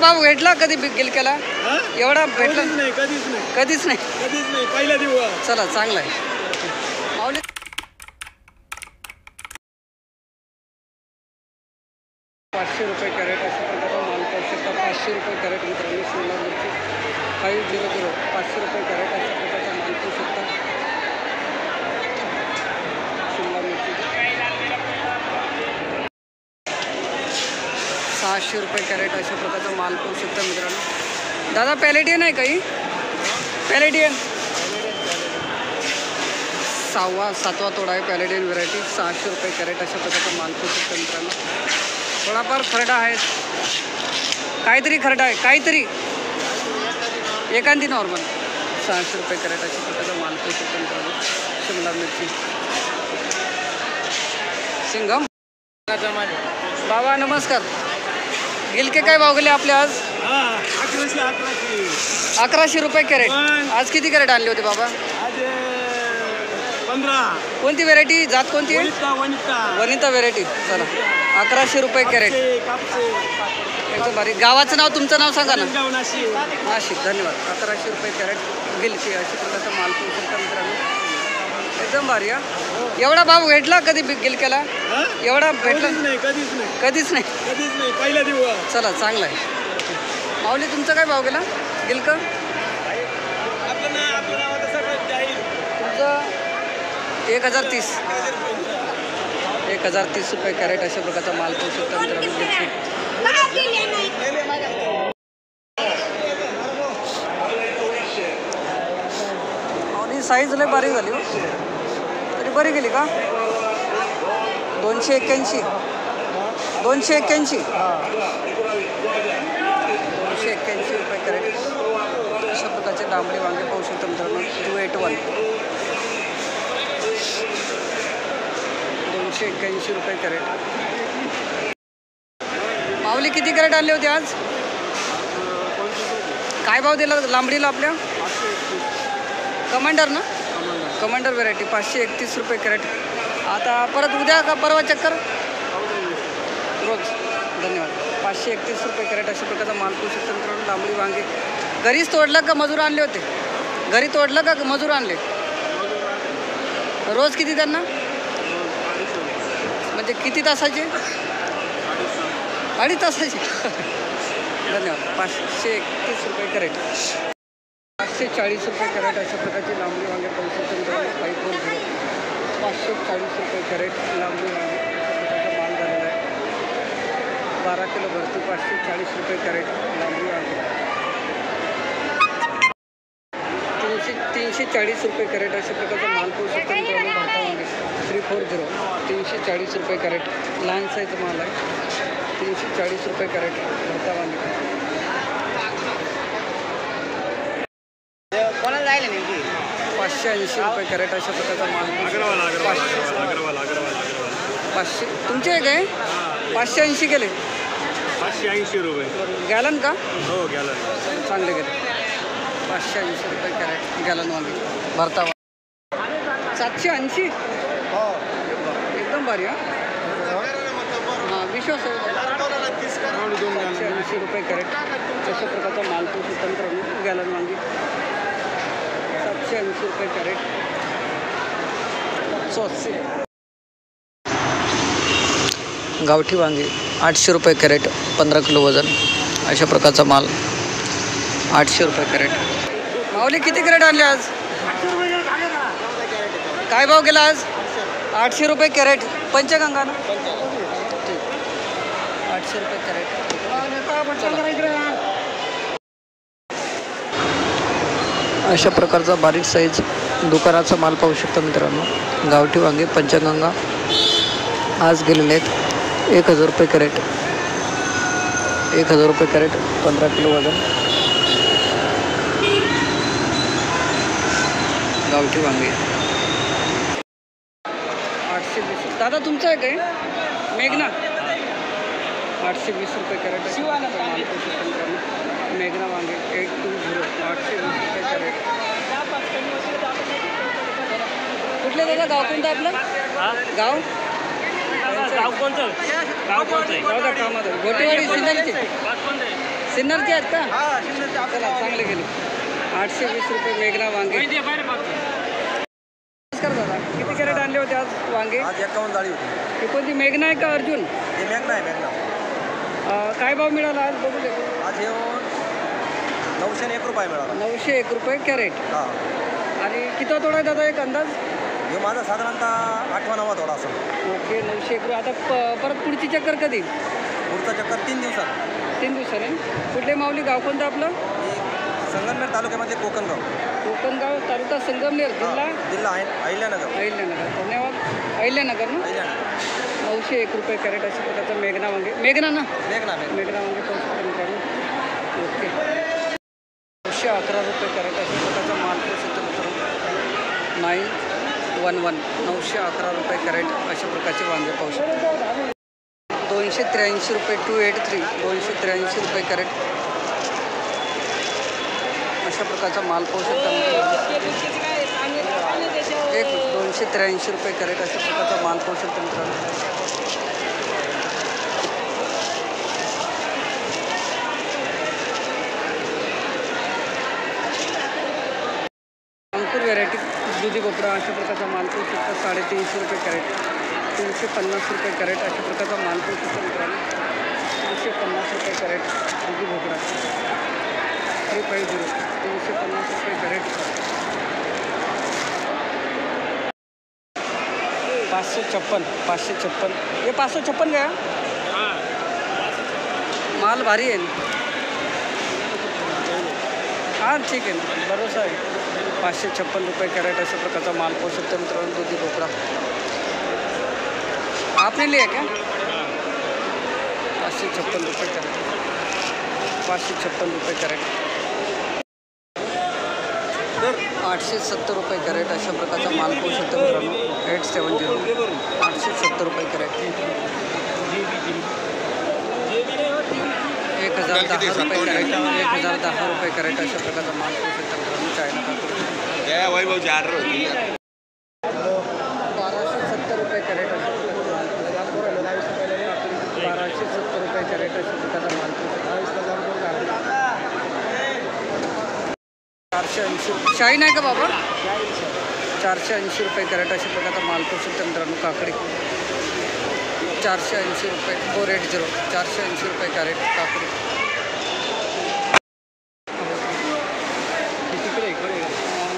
भाव भेटला कधी गिलक्याला? एवढा भेटला नाही, कधीच नाही, कधीच नाही. कधीच नाही. पहिला दिवस. चला चांगला आहे. माऊली 500 रुपये कॅरेट अशा प्रकारचा माल पाहू शकता. 500 रुपये कॅरेट मित्रांनो. शिमला मिरची 500 500 रुपये कॅरेट अशा प्रकारचा माल पाहू शकता. शिमला मिरची 600 रुपये कॅरेट अशा प्रकारचा माल पाहू शकता मित्रांनो. दादा पॅलेटियन आहे काही? पॅलेटियन 6वा 7वा तोडा आहे. पॅलेटियन व्हरायटी 600 रुपये कॅरेट अशा प्रकारचा माल पाहू शकता मित्रांनो. थोडाफार खरडा आहे, काहीतरी खरडा आहे, काहीतरी एखादी नॉर्मल. 600 रुपये कॅरेट अशा प्रकारचा माल पाहू शकता मित्रांनो. शिमला मिरची सिंगम. बाबा नमस्कार. गिलके काय भाव गेले आपले आज? 1100 रुपये कॅरेट. आज किती कॅरेट आणले होते बाबा? 15. कोणती व्हेरायटी, जात कोणती आहे? वनिता व्हेरायटी. चला 1100 रुपये कॅरेट. एकदम भारी. गावाचं नाव, तुमचं नाव सांगा ना. नाशिक. धन्यवाद. 1100 रुपये कॅरेट गिलके अशा प्रकारचा माल पाहू शकता मित्रांनो. एकदम भारी. एवढा भाव भेटला कधी गिलक्याला? एवढा भेटला नाही, कधीच नाही, कधीच नाही, कधीच नाही. पहिला दिवस. चला चांगला आहे. माऊली तुमचा काय भाव गेला गिलक? तुमचं 1030. 1030 रुपये कॅरेट अशा प्रकारचा माल पाहू शकता मित्रांनो. आणि साईज लय बारीक झाली हो, तरी बरी गेली का? 281. 281 रुपये कॅरेट अशा प्रकारचे तांबडी वांगे पाहू शकता मित्रांनो. 281. 281 रुपये कॅरेट. माऊली किती कॅरेट आणले होते आज? काय भाव दिला लांबडीला आपल्या? कमांडर ना? कमांडर व्हेरायटी 531 रुपये कॅरेट. आता परत उद्या का परवा चक्कर? रोज. धन्यवाद. 531 रुपये कॅरेट अशा प्रकारचा माल पाहू शकता मित्रांनो. लांबडी वांगे घरीच तोडलं का मजूर आणले होते? घरी तोडलं का मजूर आणले? रोज किती त्यांना? म्हणजे किती तासाचे? 2.5 तासाचे. धन्यवाद. 531 रुपये कॅरेट. 540 रुपये कॅरेट अशा प्रकारची लांबडी वांगे पाहू शकता मित्रांनो. 540. 540 रुपये कॅरेट लांबडी वांगे अशा प्रकारचा माल झालेला आहे. 12 किलो भरती. 540 रुपये कॅरेट लांबडी वांगे. 340 रुपये कॅरेट अशा प्रकारचा माल पाहू शकता मित्रांनो. भरता वांगे 340. 340 रुपये कॅरेट लहान साईज माल आहे. 340 रुपये कॅरेट भरता वांगे. कोणाला जायला नेमकी? 580 रुपये कॅरेट अशा प्रकारचा माल. 500 तुमचे आहे काय? 580 गेले. 580 रुपये गॅलन का? हो, गॅलन. चांगले गेले. 580 रुपये कॅरेट गॅलन वांगे भरता. 780. एकदम भारी. हां विश्वास आहे. 780 रुपये कॅरेट अशा प्रकारचा माल तो स्वतंत्र गॅलन वांगी. 780 रुपये कॅरेट. 400. गावठी वांगे 800 रुपये कॅरेट. 15 किलो वजन अशा प्रकारचा माल. 800 रुपये कॅरेट. माऊली किती कॅरेट आणले आज? काय भाव गेला आज? 800 रुपये कॅरेट. पंचगंगा ना? 800 रुपये कॅरेट. अशा प्रकारचा बारीक साईज दुकानाचा माल पाहू शकता मित्रांनो. गावठी वांगे पंचगंगा आज गेलेले आहेत. 1000 रुपये कॅरेट. 1000 रुपये कॅरेट. 15 किलो वजन गावठी वांगे. 820. दादा तुमचं आहे काय? मेघना 820 रुपये कॅरेट. माल पाहू शकता मित्रांनो. मेघना वांगे 820. 820 रुपये कॅरेट. कुठले दादा? गाव कोणतं आपलं? गाव गाव कोणतं? गाव कामात घोटेवाडी. सिन्नरचे सिन्नरचे आहेत का? चला चांगले गेले. 820 रुपये मेघना वांगे. नमस्कार दादा, किती कॅरेट आणले होते आज वांगे? आज 51 जाळी होती. ही कोणती मेघना आहे का अर्जुन? हे मेघना आहे मेघना. काय भाव मिळाला आज बघू दे. आज येऊन 901 रुपये मिळाला. 901 रुपये कॅरेट. हां. आणि किती तोडा आहे दादा एक अंदाज? हे माझा साधारणतः 8वा थोडा असं. ओके 901 रुपये. आता परत पुढची चक्कर कधी? पुढचा चक्कर 3 दिवसात. 3 दिवसाने. कुठले माऊली गाव कोणतं आपलं? हे संगमनेर तालुक्यामध्ये कोकणगाव. कोकणगाव तालुका संगमनेर जिल्हा जिल्हा आहे अहिल्यानगर. अहिल्यानगर. धन्यवाद. अहिल्यानगर ना? अहिल्यानगर. 901 रुपये कॅरेट अशा प्रकारचं मेघना वांगे. मेघना ना? मेघना मेघना वांगे 500 मित्रांनो. ओके 911 रुपये कॅरेट अशा प्रकारचा माल प्रसिद्ध मित्रांनो. 911 911 रुपये कॅरेट अशा प्रकारचे वांगे पाहू शकतो. 283 रुपये 283 283 रुपये कॅरेट अशा प्रकारचा माल पाहू शकता मित्रांनो. 283 रुपये कॅरेट अशा प्रकारचा माल पाहू शकतो मित्रांनो. अंकुर व्हेरायटी दुधी भोपळा अशा प्रकारचा माल पाहू शकता. 350 रुपये कॅरेट. 350 रुपये कॅरेट अशा प्रकारचा माल पाहू शकतो मित्रांनो. 350 रुपये कॅरेट दुधी भोपळा 350 350 रुपये कॅरेट. 556 ये 556 गया. माल भारी आहे. हां ठीक आहे ना, भरोसा आहे. 556 रुपये कॅरेट अशा प्रकारचा माल पाहू शकतो मित्रांनो. दुधी भोपळा आपने लिया क्या? 556 रुपये कॅरेट. 556 रुपये कॅरेट. 870 रुपये कॅरेट अशा प्रकारचा माल पाहू शकतो मित्रांनो. 870 870 रुपये कॅरेट. 1010 रुपये कॅरेट. 1010 रुपये कॅरेट अशा प्रकारचा माल पाहू शकतो मित्रांनो. चायना कापूर 1270 रुपये कॅरेट अशा प्रकारचा माल. 1270 रुपये कॅरेट अशा प्रकारचा माल पाहू शकतो. 480 शाईन आहे का बाबा? 480 रुपये कॅरेट अशा प्रकारचा माल पाहू शकतो मित्रांनो. काकडी 480 रुपये 480 480 रुपये कॅरेट काकडी.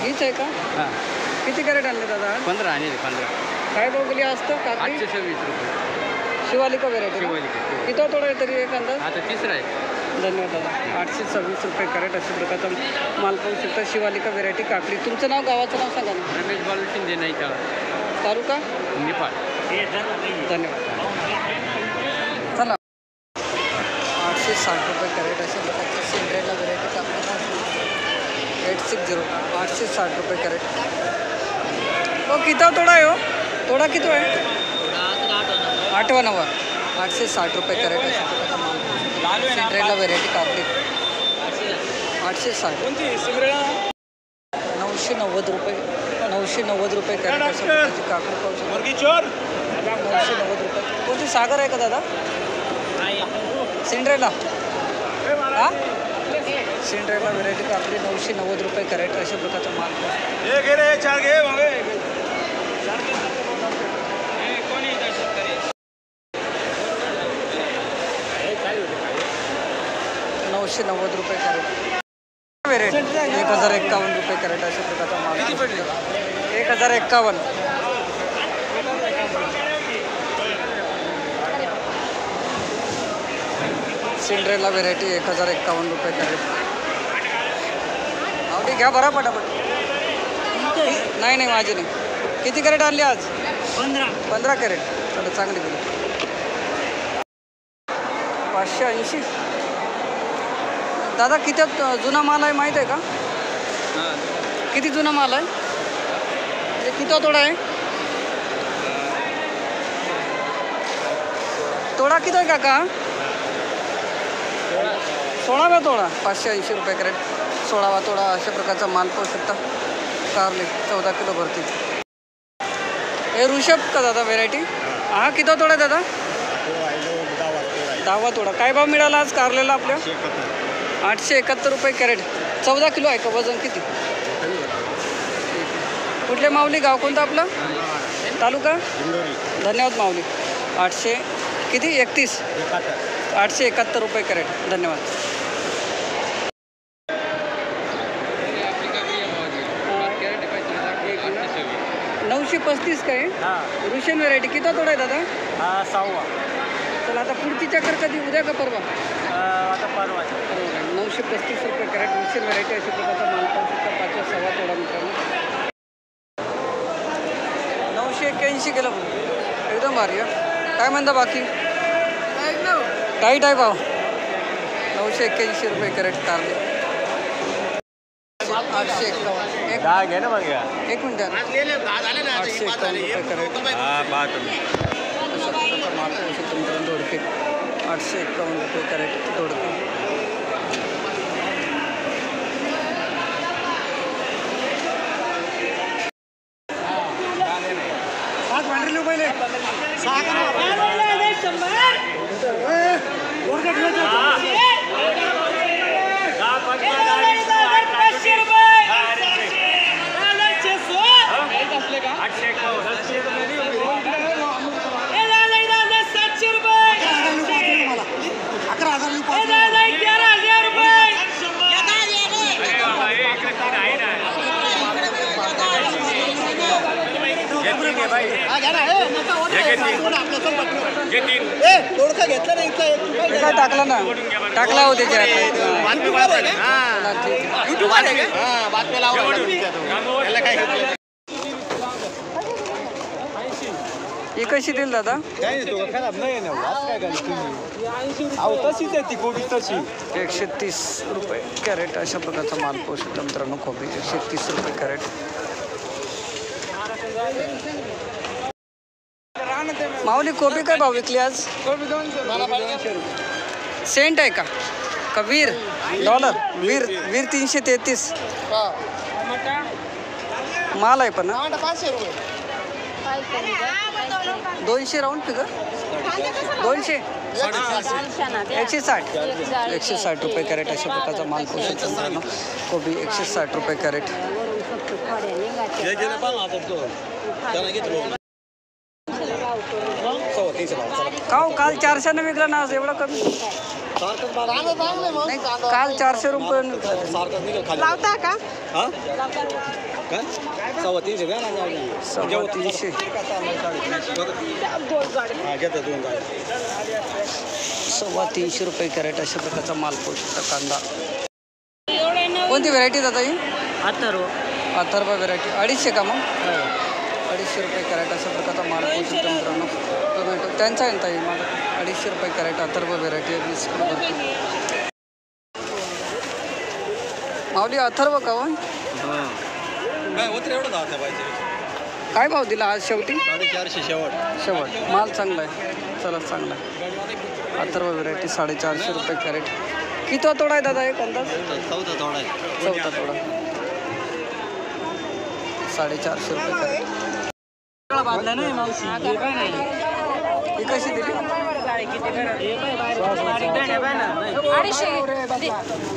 हीच आहे का? हां. किती कॅरेट आणले दादा? 15 आणि 15. काय भाव गेली असतं काकडी? 826 रुपये. शिवालिका व्हेरायटी. किती तोडा आहे तरी एक अंदाज? आता तिसरा आहे. धन्यवाद दादा. 826 रुपये कॅरेट अशा प्रकारचा माल पाहू शकता. शिवालिका व्हेरायटी काकडी. तुमचं नाव गावाचं नाव सांगा ना. रमेश बालू शिंदे नाही त्याला. तालुका नेपाळ. धन्यवाद. चला 860 रुपये कॅरेट अशा प्रकारची सिंड्रेला व्हेरायटी काकडी 860 860 रुपये कॅरेट. हो किती तोडा आहे हो? तोडा किती आहे? 8वा 9वा. 860 रुपये कॅरेट अशा प्रकारचा माल. सिंड्रेला व्हेरायटी काकडी 860. 990 रुपये 990 रुपये कॅरेट अशा प्रकारची काकडी पाहू शकतो. 990 रुपये. कोणती सागर आहे का दादा? सिंड्रेला. हां सिंड्रेला व्हेरायटी काकडी 990 रुपये कॅरेट अशा प्रकारचा माल. 990 रुपये कॅरेट. व्हेरायटी 1051 रुपये कॅरेट अशा प्रकारचा माल. 1051. सिंड्रेला व्हेरायटी 1051 रुपये कॅरेट. आवडी घ्या बरा पटापट. नाही माझी नाही. किती कॅरेट आणली आज? 15 कॅरेट. चला चांगली गेली. 580. दादा किती जुना माल आहे माहीत आहे का? किती जुना माल आहे? किती तोडा आहे? तोडा किती आहे काका? 16वा तोडा. 580 रुपये कॅरेट. 16वा तोडा अशा प्रकारचा माल पाहू शकता. कारले 14 किलो भरती. हे ऋषभ का दादा व्हेरायटी? हा किती तोडा आहे दादा? 10वा तोडा. काय भाव मिळाला आज कारलेला आपल्या? 871 रुपये कॅरेट. 14 किलो आहे का वजन किती? कुठले माऊली, गाव कोणतं आपलं? तालुका? धन्यवाद माऊली. 800 किती? 31. 871 रुपये कॅरेट. धन्यवाद. नऊशे 35 काय? Russian variety. किती तोडा आहे दादा? 6वा. चला आता पुढची चक्कर कधी, उद्या का परवा? आता परवा. 935 रुपये कॅरेट रुशियन व्हरायटी. अशा प्रकारचा माल पाहू शकता. 5.25 तोडा मित्रांनो. 981 केलं एकदम भारी आहे. काय म्हणता बाकी? टाईट आहे भाव. 981 रुपये कॅरेट कारले. 851. दहा घे ना बघा. एक मिनिट. 851 रुपये कॅरेट. माल पाहू शकतो मित्रांनो. दोडके 851 रुपये कॅरेट दोडके. काय टाकला ना, टाकला हो त्याच्यात. ही कशी देईल दादा? खराब नाही ना, काय तशीच आहे ती कोबी तशी. 130 रुपये कॅरेट. अशा प्रकारचा माल पाहू शकतो मित्रांनो. कोबी 130 रुपये कॅरेट. माऊली कोबी काय भाव विकली आज? सेंट आहे का वीर? डॉलर? वीर 333 माल आहे पण. 200 राऊंड फिगर. 200 160 रुपये कॅरेट. अशा प्रकारचा माल पाहू शकतो मित्रांनो. कोबी 160 रुपये कॅरेट. का हो, काल 400 विकला ना, आज एवढा कमी? नाही, काल 400 रुपये लावता का? 350. ₹350 रुपये कॅरेट. अशा प्रकारचा माल पाहू शकता. कांदा कोणती व्हरायटी दादा ही? अथर्व व्हरायटी. 250 का मग? 250 रुपये कॅरेट. अशा प्रकारचा माल पाहू शकतो मित्रांनो. टोमॅटो त्यांचा आहे ताई माल. 250 रुपये कॅरेट. अथर्व व्हरायटी. 20 किलो भरते. माऊली अथर्व का? काय भाव दिला आज शेवटी? 450 शेवट. माल चांगला आहे. चला चांगला आहे. अथर्व व्हरायटी 450 रुपये कॅरेट. किती तोडा आहे दादा एक अंदाज? 14 तोडा आहे. 14 तोडा. 450 रुपये कॅरेट. ही कशी दिली?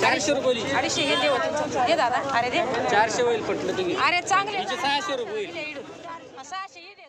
400 रुपये. 250 घेते होते दादा. अरे दे 400 होईल पटलं तुम्ही. अरे चांगले 600 रुपये. 600